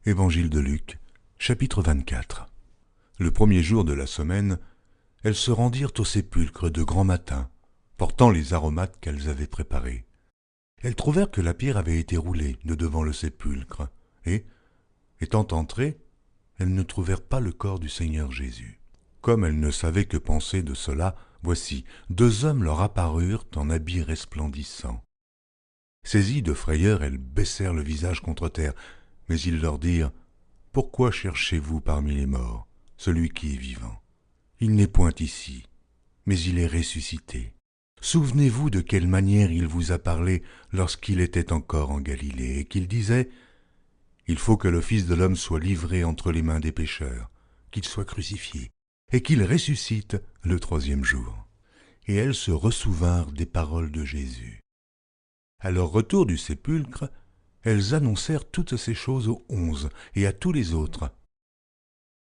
Évangile de Luc, chapitre 24. Le premier jour de la semaine, elles se rendirent au sépulcre de grand matin, portant les aromates qu'elles avaient préparés. Elles trouvèrent que la pierre avait été roulée de devant le sépulcre, et, étant entrées, elles ne trouvèrent pas le corps du Seigneur Jésus. Comme elles ne savaient que penser de cela, voici, deux hommes leur apparurent en habits resplendissants. Saisies de frayeur, elles baissèrent le visage contre terre, mais ils leur dirent « Pourquoi cherchez-vous parmi les morts celui qui est vivant? Il n'est point ici, mais il est ressuscité. Souvenez-vous de quelle manière il vous a parlé lorsqu'il était encore en Galilée, et qu'il disait « Il faut que le Fils de l'homme soit livré entre les mains des pécheurs, qu'il soit crucifié, et qu'il ressuscite le troisième jour. » Et elles se ressouvinrent des paroles de Jésus. À leur retour du sépulcre, elles annoncèrent toutes ces choses aux 11 et à tous les autres.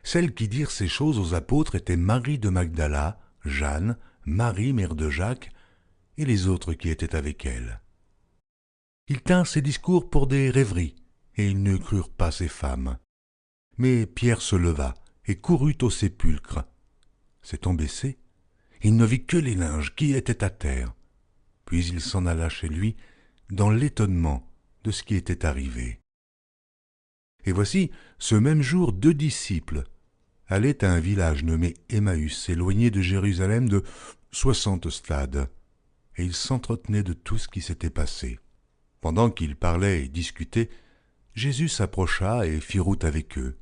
Celles qui dirent ces choses aux apôtres étaient Marie de Magdala, Jeanne, Marie, mère de Jacques, et les autres qui étaient avec elles. Ils tinrent ces discours pour des rêveries, et ils ne crurent pas ces femmes. Mais Pierre se leva et courut au sépulcre. S'étant baissé, il ne vit que les linges qui étaient à terre. Puis il s'en alla chez lui dans l'étonnement de ce qui était arrivé. Et voici, ce même jour, 2 disciples allaient à un village nommé Emmaüs, éloigné de Jérusalem de 60 stades, et ils s'entretenaient de tout ce qui s'était passé. Pendant qu'ils parlaient et discutaient, Jésus s'approcha et fit route avec eux.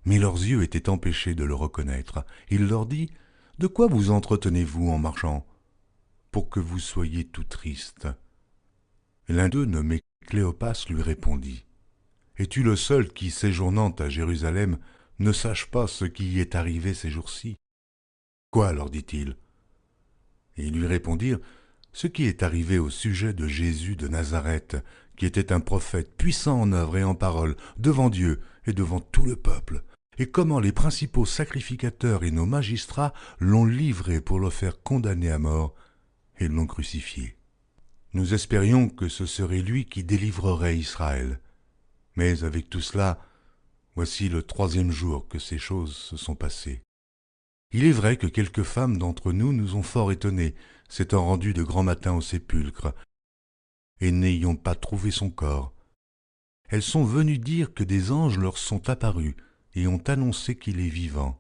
Mais leurs yeux étaient empêchés de le reconnaître. Il leur dit « De quoi vous entretenez-vous en marchant, pour que vous soyez tout tristes ?» L'un d'eux, nommé Cléopas, lui répondit « Es-tu le seul qui, séjournant à Jérusalem, ne sache pas ce qui y est arrivé ces jours-ci ?»« Quoi ?» leur dit-il. Et ils lui répondirent « Ce qui est arrivé au sujet de Jésus de Nazareth, qui était un prophète puissant en œuvre et en parole, devant Dieu et devant tout le peuple, et comment les principaux sacrificateurs et nos magistrats l'ont livré pour le faire condamner à mort et l'ont crucifié. Nous espérions que ce serait lui qui délivrerait Israël. Mais avec tout cela, voici le 3e jour que ces choses se sont passées. Il est vrai que quelques femmes d'entre nous ont fort étonnés, s'étant rendues de grand matin au sépulcre, et n'ayant pas trouvé son corps. Elles sont venues dire que des anges leur sont apparus et ont annoncé qu'il est vivant.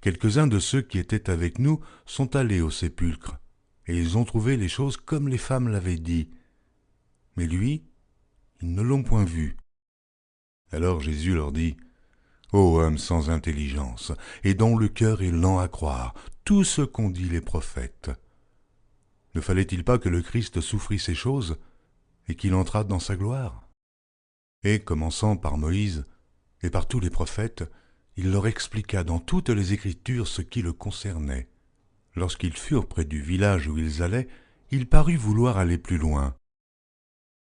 Quelques-uns de ceux qui étaient avec nous sont allés au sépulcre, et ils ont trouvé les choses comme les femmes l'avaient dit. Mais lui, ils ne l'ont point vu. Alors Jésus leur dit, « Ô homme sans intelligence, et dont le cœur est lent à croire tout ce qu'ont dit les prophètes. Ne fallait-il pas que le Christ souffrit ces choses, et qu'il entrât dans sa gloire ?» Et commençant par Moïse et par tous les prophètes, il leur expliqua dans toutes les Écritures ce qui le concernait. Lorsqu'ils furent près du village où ils allaient, il parut vouloir aller plus loin.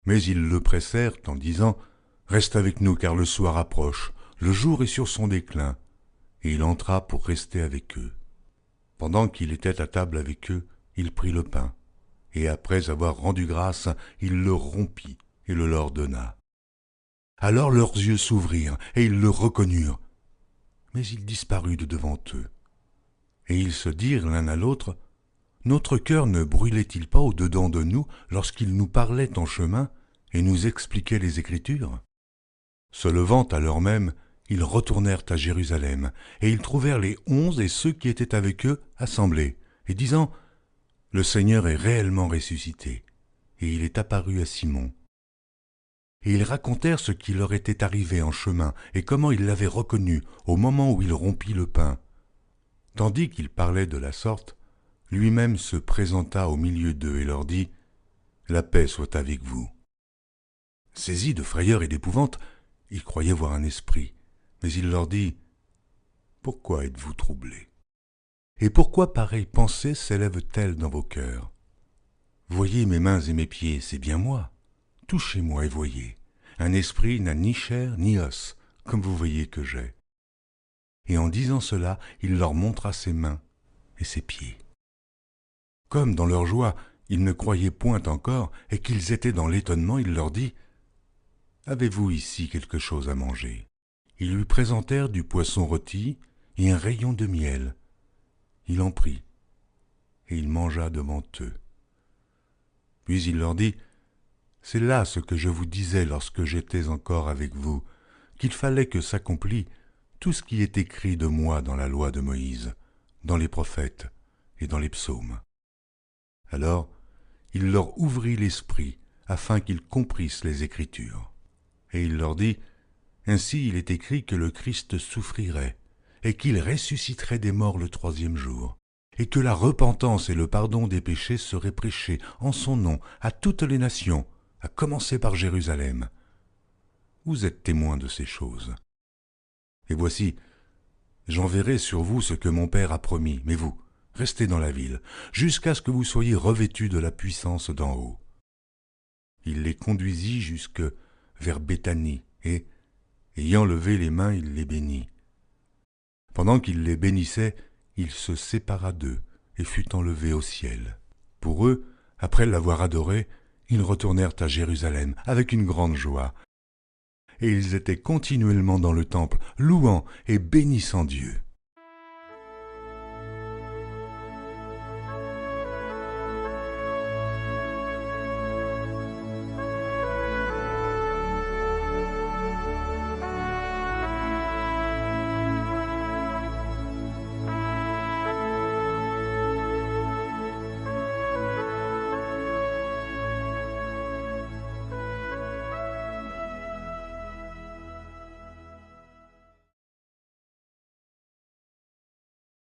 Mais ils le pressèrent en disant « Reste avec nous, car le soir approche, le jour est sur son déclin. » Et il entra pour rester avec eux. Pendant qu'il était à table avec eux, il prit le pain, et après avoir rendu grâce, il le rompit et le leur donna. Alors leurs yeux s'ouvrirent, et ils le reconnurent, mais il disparut de devant eux. Et ils se dirent l'un à l'autre, « Notre cœur ne brûlait-il pas au-dedans de nous lorsqu'il nous parlait en chemin et nous expliquait les Écritures ?» Se levant à l'heure même, ils retournèrent à Jérusalem, et ils trouvèrent les 11 et ceux qui étaient avec eux assemblés, et disant, « Le Seigneur est réellement ressuscité, et il est apparu à Simon. » Et ils racontèrent ce qui leur était arrivé en chemin, et comment ils l'avaient reconnu au moment où il rompit le pain. Tandis qu'il parlait de la sorte, lui-même se présenta au milieu d'eux et leur dit « La paix soit avec vous. » Saisis de frayeur et d'épouvante, ils croyaient voir un esprit, mais il leur dit « Pourquoi êtes-vous troublés? Et pourquoi pareille pensée s'élève-t-elle dans vos cœurs? Voyez mes mains et mes pieds, c'est bien moi. Touchez-moi et voyez. Un esprit n'a ni chair ni os, comme vous voyez que j'ai. » Et en disant cela, il leur montra ses mains et ses pieds. Comme dans leur joie, ils ne croyaient point encore et qu'ils étaient dans l'étonnement, il leur dit « Avez-vous ici quelque chose à manger ?» Ils lui présentèrent du poisson rôti et un rayon de miel. Il en prit, et il mangea devant eux. Puis il leur dit, « C'est là ce que je vous disais lorsque j'étais encore avec vous, qu'il fallait que s'accomplît tout ce qui est écrit de moi dans la loi de Moïse, dans les prophètes et dans les psaumes. » Alors, il leur ouvrit l'esprit, afin qu'ils comprissent les Écritures. Et il leur dit, « Ainsi il est écrit que le Christ souffrirait, et qu'il ressusciterait des morts le troisième jour, et que la repentance et le pardon des péchés seraient prêchés en son nom à toutes les nations, à commencer par Jérusalem. Vous êtes témoins de ces choses. Et voici, j'enverrai sur vous ce que mon Père a promis, mais vous, restez dans la ville, jusqu'à ce que vous soyez revêtus de la puissance d'en haut. » Il les conduisit jusque vers Béthanie, et, ayant levé les mains, il les bénit. Pendant qu'il les bénissait, il se sépara d'eux et fut enlevé au ciel. Pour eux, après l'avoir adoré, ils retournèrent à Jérusalem avec une grande joie, et ils étaient continuellement dans le temple, louant et bénissant Dieu.